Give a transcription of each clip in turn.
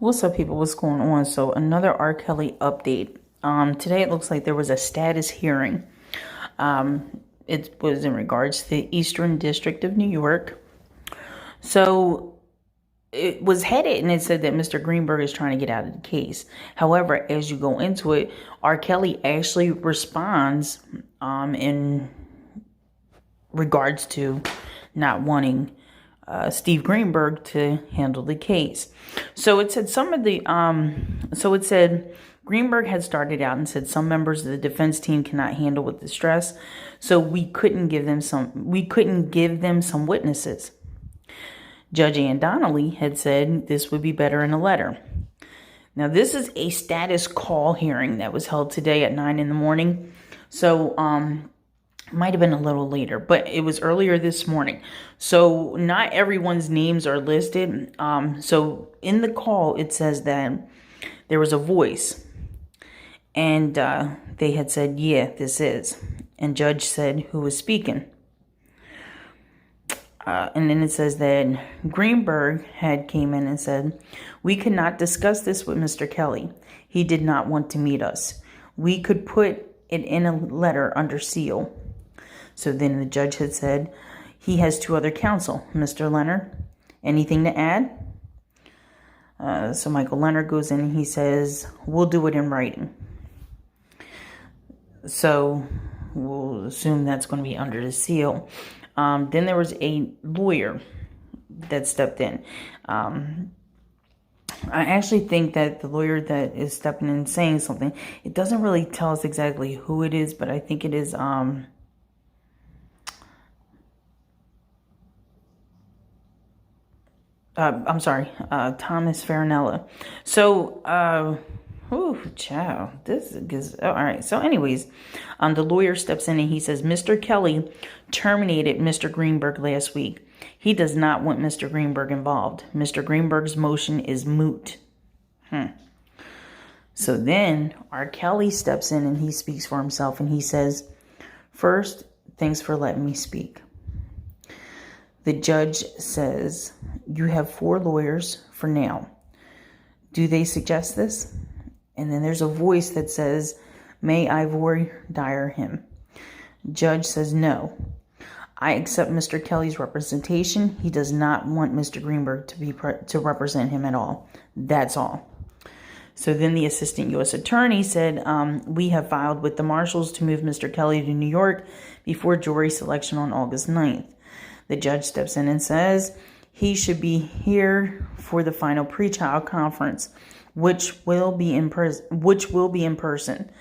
What's up, people? What's going on? So another R. Kelly update. Today it looks like there was a status hearing. It was in regards to the Eastern District of New York. So it was headed and it said that Mr. Greenberg is trying to get out of the case. However, as you go into it, R. Kelly actually responds in regards to not wanting Steve Greenberg to handle the case. So it said Greenberg had started out and said some members of the defense team cannot handle with the stress, so we couldn't give them some witnesses. Judge Ann Donnelly had said this would be better in a letter. Now, this is a status call hearing that was held today at 9 in the morning. So, might have been a little later, but it was earlier this morning. So not everyone's names are listed. So in the call, it says that there was a voice and they had said, yeah, this is. And judge said, who was speaking? And then it says that Greenberg had came in and said, we could not discuss this with Mr. Kelly. He did not want to meet us. We could put it in a letter under seal. So then the judge had said, he has two other counsel. Mr. Leonard, anything to add? So Michael Leonard goes in and he says, we'll do it in writing. So we'll assume that's going to be under the seal. Then there was a lawyer that stepped in. I actually think that the lawyer that is stepping in and saying something, it doesn't really tell us exactly who it is, but I think it is... Thomas Farinella. So, this is, all right. So anyways, the lawyer steps in and he says, Mr. Kelly terminated Mr. Greenberg last week. He does not want Mr. Greenberg involved. Mr. Greenberg's motion is moot. So then R. Kelly steps in and he speaks for himself and he says, first, thanks for letting me speak. The judge says, you have 4 lawyers for now. Do they suggest this? And then there's a voice that says, may I voir dire him? Judge says, no. I accept Mr. Kelly's representation. He does not want Mr. Greenberg to represent him at all. That's all. So then the assistant U.S. attorney said, we have filed with the marshals to move Mr. Kelly to New York before jury selection on August 9th. The judge steps in and says he should be here for the final pretrial conference, which will be in person.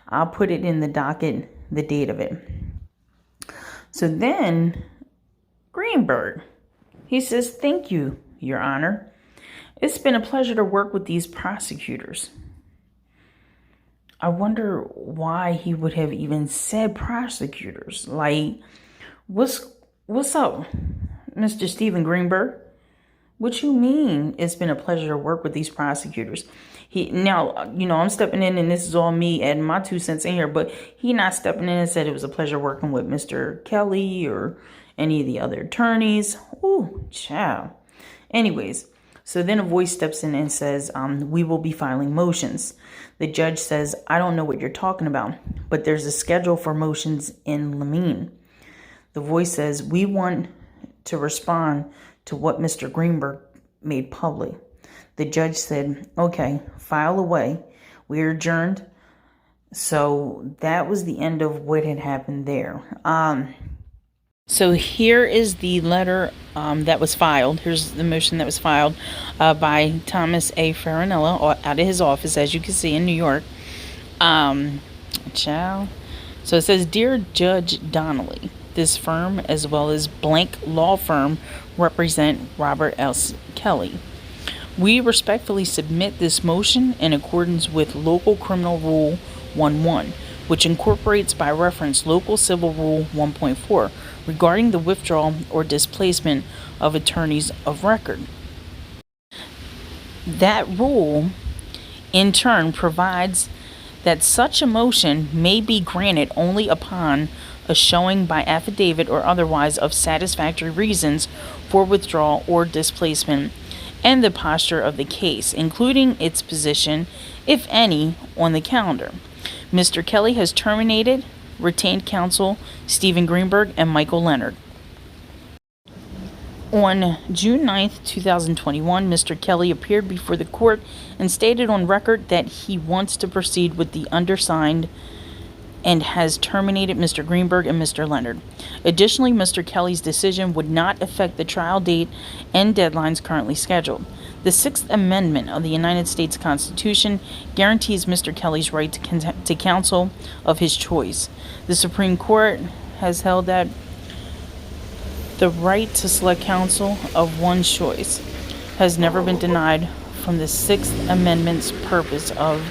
I'll put it in the docket, the date of it. So then Greenberg, he says, thank you, Your Honor. It's been a pleasure to work with these prosecutors. I wonder why he would have even said prosecutors. Like, What's up, Mr. Stephen Greenberg? What you mean it's been a pleasure to work with these prosecutors? I'm stepping in and this is all me adding my 2 cents in here, but he not stepping in and said it was a pleasure working with Mr. Kelly or any of the other attorneys. Ooh, child. Anyways, so then a voice steps in and says, we will be filing motions. The judge says, I don't know what you're talking about, but there's a schedule for motions in Lamine. The voice says, we want to respond to what Mr. Greenberg made public. The judge said, okay, file away. We are adjourned. So that was the end of what had happened there. So here is the letter that was filed. Here's the motion that was filed by Thomas A. Farinella out of his office, as you can see, in New York. So it says, Dear Judge Donnelly, this firm, as well as blank law firm, represent Robert S. Kelly. We respectfully submit this motion in accordance with Local Criminal Rule 1.1, which incorporates by reference Local Civil Rule 1.4 regarding the withdrawal or displacement of attorneys of record. That rule, in turn, provides that such a motion may be granted only upon a showing by affidavit or otherwise of satisfactory reasons for withdrawal or displacement and the posture of the case, including its position, if any, on the calendar. Mr. Kelly has terminated retained counsel Stephen Greenberg and Michael Leonard. On June 9th, 2021, Mr. Kelly appeared before the court and stated on record that he wants to proceed with the undersigned and has terminated Mr. Greenberg and Mr. Leonard. Additionally, Mr. Kelly's decision would not affect the trial date and deadlines currently scheduled. The Sixth Amendment of the United States Constitution guarantees Mr. Kelly's right to counsel of his choice. The Supreme Court has held that the right to select counsel of one's choice has never been denied from the Sixth Amendment's purpose of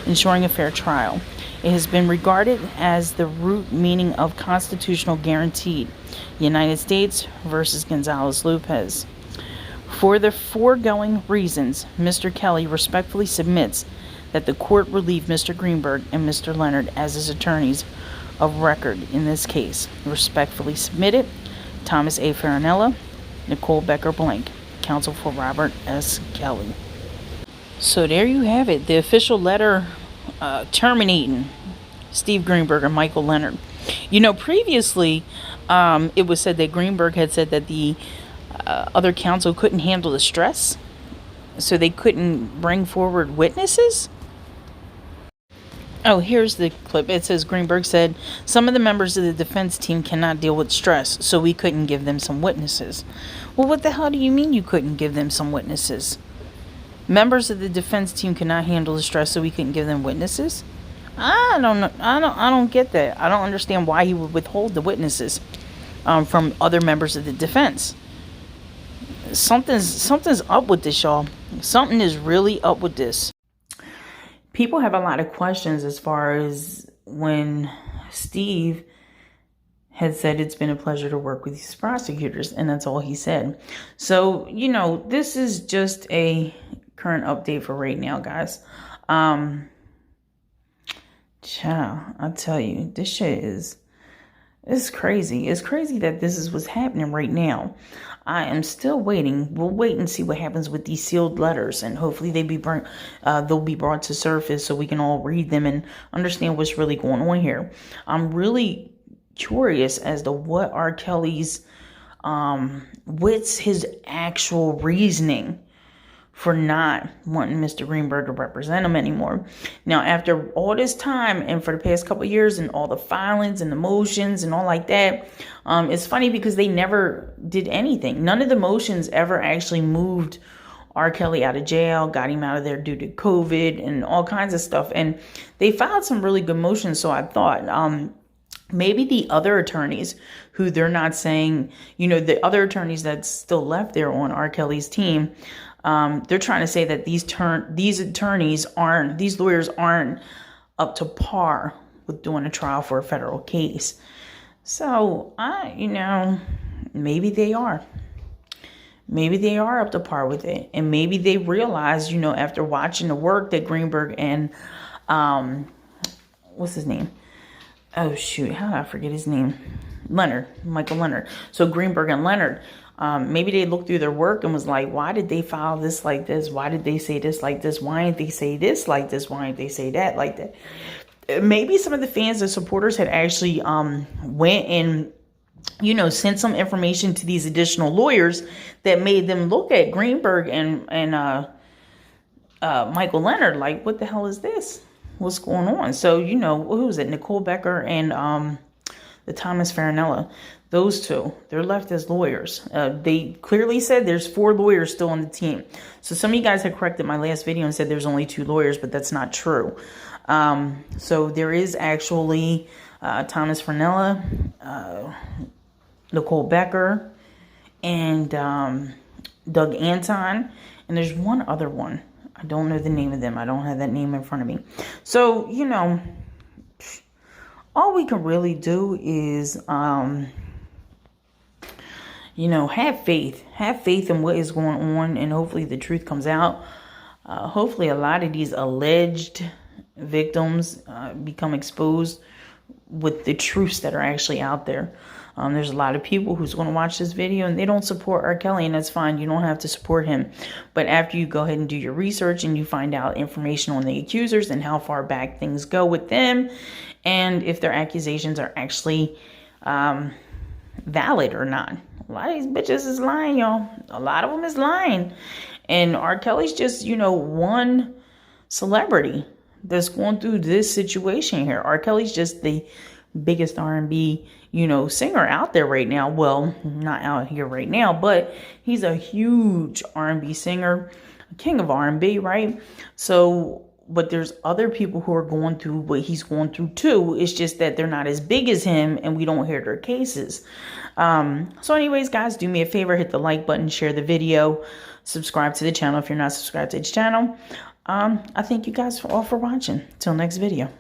ensuring a fair trial. It has been regarded as the root meaning of constitutional guaranteed. United States versus Gonzalez-Lopez. For the foregoing reasons, Mr. Kelly respectfully submits that the court relieve Mr. Greenberg and Mr. Leonard as his attorneys of record in this case. Respectfully submitted, Thomas A. Farinella, Nicole Becker Blank, counsel for Robert S. Kelly. So there you have it, the official letter terminating Steve Greenberg and Michael Leonard. You know, previously it was said that Greenberg had said that the other counsel couldn't handle the stress, so they couldn't bring forward witnesses. Oh, here's the clip. It says Greenberg said, some of the members of the defense team cannot deal with stress, so we couldn't give them some witnesses. Well, what the hell do you mean you couldn't give them some witnesses? Members of the defense team cannot handle the stress, so we couldn't give them witnesses? I don't know. I don't get that. I don't understand why he would withhold the witnesses from other members of the defense. Something's up with this, y'all. Something is really up with this. People have a lot of questions as far as when Steve had said it's been a pleasure to work with these prosecutors, and that's all he said. So, you know, this is just a current update for right now, guys. Child, I tell you, this shit it's crazy. It's crazy that this is what's happening right now. I am still waiting. We'll wait and see what happens with these sealed letters, and hopefully they'll be brought to surface so we can all read them and understand what's really going on here. I'm really curious as to what R. Kelly's, what's his actual reasoning for not wanting Mr. Greenberg to represent him anymore. Now, after all this time and for the past couple of years and all the filings and the motions and all like that, it's funny because they never did anything. None of the motions ever actually moved R. Kelly out of jail, got him out of there due to COVID and all kinds of stuff. And they filed some really good motions, so I thought maybe the other attorneys who they're not saying, you know, the other attorneys that's still left there on R. Kelly's team, they're trying to say that these lawyers aren't up to par with doing a trial for a federal case. So, maybe they are. Maybe they are up to par with it. And maybe they realize, you know, after watching the work that Greenberg and, what's his name? Oh, shoot. How did I forget his name? Michael Leonard. So Greenberg and Leonard, maybe they looked through their work and was like, why did they file this like this? Why did they say this like this? Why didn't they say this like this? Why didn't they say that like that? Maybe some of the fans and supporters had actually went and, you know, sent some information to these additional lawyers that made them look at Greenberg and Michael Leonard like, what the hell is this? What's going on? So, you know, who was it? Nicole Becker and the Thomas Farinella. Those two, they're left as lawyers. They clearly said there's 4 lawyers still on the team. So some of you guys had corrected my last video and said there's only 2 lawyers, but that's not true. So there is actually Thomas Farinella, Nicole Becker, and Doug Anton. And there's one other one. I don't know the name of them. I don't have that name in front of me. So, you know, all we can really do is, you know, have faith. Have faith in what is going on, and hopefully the truth comes out. Hopefully a lot of these alleged victims become exposed with the truths that are actually out there. There's a lot of people who's going to watch this video and they don't support R. Kelly, and that's fine. You don't have to support him. But after you go ahead and do your research and you find out information on the accusers and how far back things go with them, and if their accusations are actually valid or not. A lot of these bitches is lying, y'all. A lot of them is lying. And R. Kelly's just, one celebrity that's going through this situation here. R. Kelly's just the biggest R&B, singer out there right now. Well, not out here right now, but he's a huge R&B singer, king of R&B, right? So, but there's other people who are going through what he's going through too. It's just that they're not as big as him and we don't hear their cases. So anyways, guys, do me a favor, hit the like button, share the video, subscribe to the channel if you're not subscribed to the channel. I thank you guys all for watching. Till next video.